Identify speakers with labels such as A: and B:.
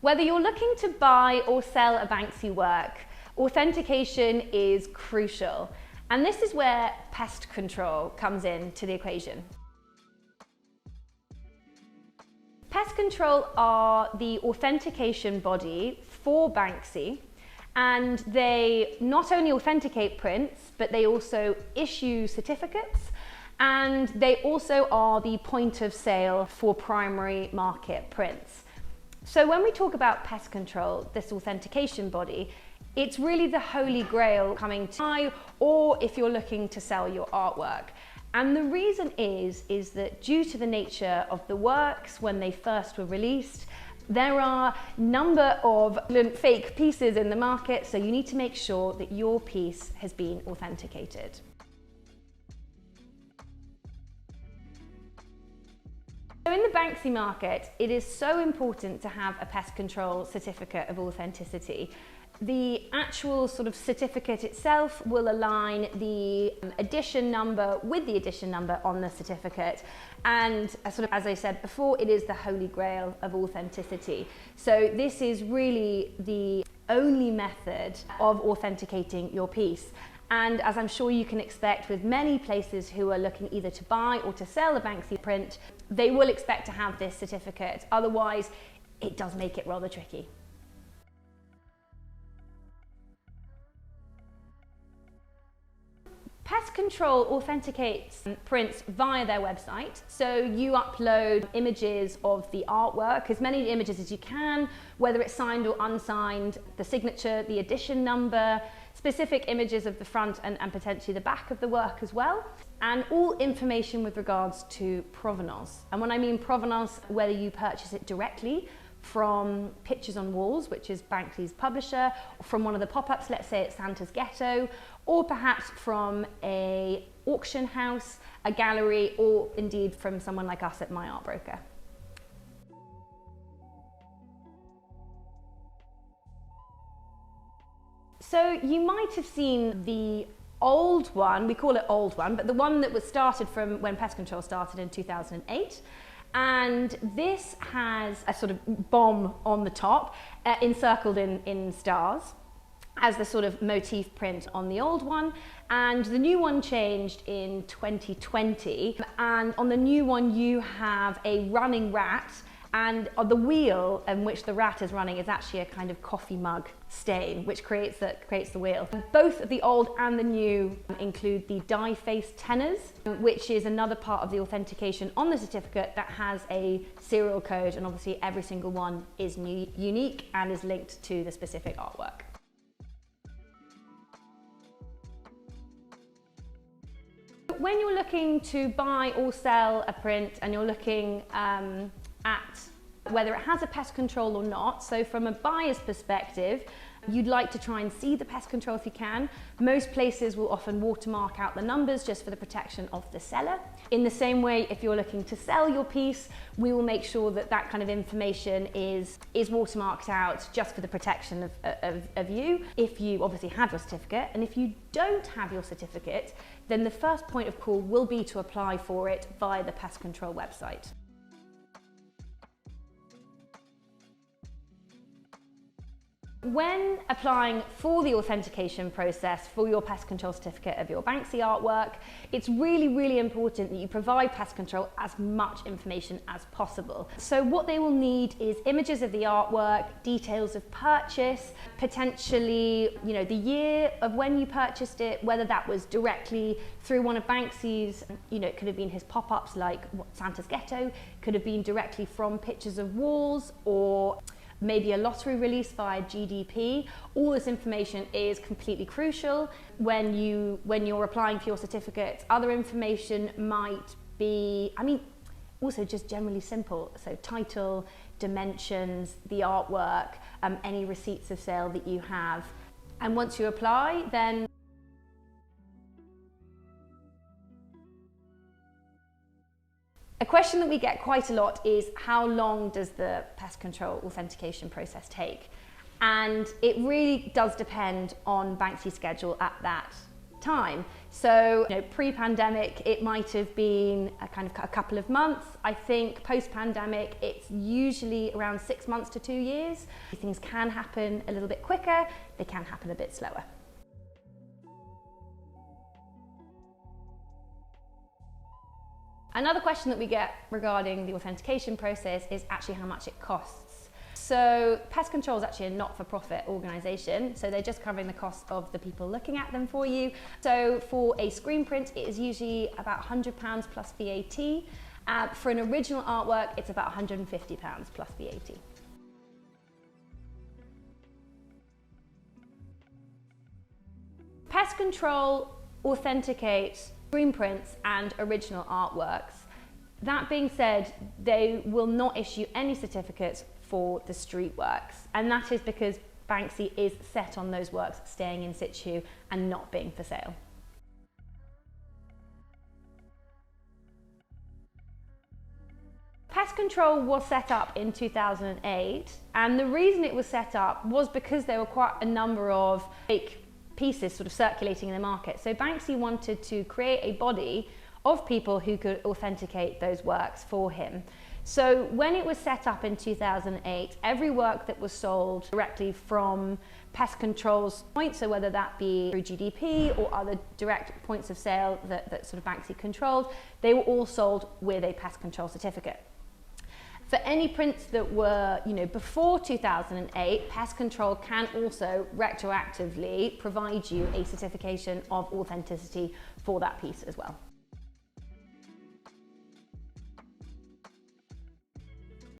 A: Whether you're looking to buy or sell a Banksy work, authentication is crucial. And this is where Pest Control comes into the equation. Pest Control are the authentication body for Banksy, and they not only authenticate prints, but they also issue certificates, and they also are the point of sale for primary market prints. So when we talk about Pest Control, this authentication body, it's really the holy grail coming to buy, or if you're looking to sell your artwork. And the reason is that due to the nature of the works when they first were released, there are a number of fake pieces in the market, so you need to make sure that your piece has been authenticated. So in the Banksy market, it is so important to have a Pest Control certificate of authenticity. The actual sort of certificate itself will align the edition number with the edition number on the certificate, and sort of, as I said before, it is the holy grail of authenticity. So this is really the only method of authenticating your piece. And as I'm sure you can expect with many places who are looking either to buy or to sell a Banksy print, they will expect to have this certificate. Otherwise, it does make it rather tricky. Pest Control authenticates prints via their website. So you upload images of the artwork, as many images as you can, whether it's signed or unsigned, the signature, the edition number, specific images of the front and potentially the back of the work as well, and all information with regards to provenance. And when I mean provenance, whether you purchase it directly from Pictures on Walls, which is Banksy's publisher, or from one of the pop-ups, let's say it's Santa's Ghetto, or perhaps from an auction house, a gallery, or indeed from someone like us at My Art Broker. So you might have seen the old one, we call it old one, but the one that was started from when Pest Control started in 2008. And this has a sort of bomb on the top, encircled in stars, as the sort of motif print on the old one. And the new one changed in 2020. And on the new one, you have a running rat, and on the wheel in which the rat is running is actually a kind of coffee mug stain, which creates the wheel. Both the old and the new include the die-face tenors, which is another part of the authentication on the certificate that has a serial code, and obviously every single one is unique and is linked to the specific artwork. When you're looking to buy or sell a print and you're looking at whether it has a Pest Control or not, so from a buyer's perspective, you'd like to try and see the Pest Control if you can. Most places will often watermark out the numbers just for the protection of the seller. In the same way, if you're looking to sell your piece, we will make sure that that kind of information is watermarked out just for the protection of you, if you obviously have your certificate. And if you don't have your certificate, then the first point of call will be to apply for it via the Pest Control website. When applying for the authentication process for your Pest Control certificate of your Banksy artwork, it's really, really important that you provide Pest Control as much information as possible. So what they will need is images of the artwork, details of purchase, potentially, the year of when you purchased it, whether that was directly through one of Banksy's, it could have been his pop-ups like Santa's Ghetto, could have been directly from Pictures of Walls, or maybe a lottery release via GDP. All this information is completely crucial when you're applying for your certificate. Other information might be, also just generally simple. So title, dimensions, the artwork, any receipts of sale that you have. And once you apply, then a question that we get quite a lot is, how long does the Pest Control authentication process take? And it really does depend on Banksy's schedule at that time. So, pre-pandemic, it might have been a couple of months. I think post-pandemic, it's usually around 6 months to 2 years. Things can happen a little bit quicker, they can happen a bit slower. Another question that we get regarding the authentication process is actually how much it costs. So Pest Control is actually a not-for-profit organisation, so they're just covering the cost of the people looking at them for you. So for a screen print, it is usually about £100 plus VAT. For an original artwork, it's about £150 plus VAT. Pest Control authenticates screen prints and original artworks. That being said, they will not issue any certificates for the street works, and that is because Banksy is set on those works staying in situ and not being for sale. Pest Control was set up in 2008, and the reason it was set up was because there were quite a number of fake pieces sort of circulating in the market. So Banksy wanted to create a body of people who could authenticate those works for him. So when it was set up in 2008, every work that was sold directly from Pest Control's point, so whether that be through GDP or other direct points of sale that sort of Banksy controlled, they were all sold with a Pest Control certificate. For any prints that were, before 2008, Pest Control can also retroactively provide you a certification of authenticity for that piece as well.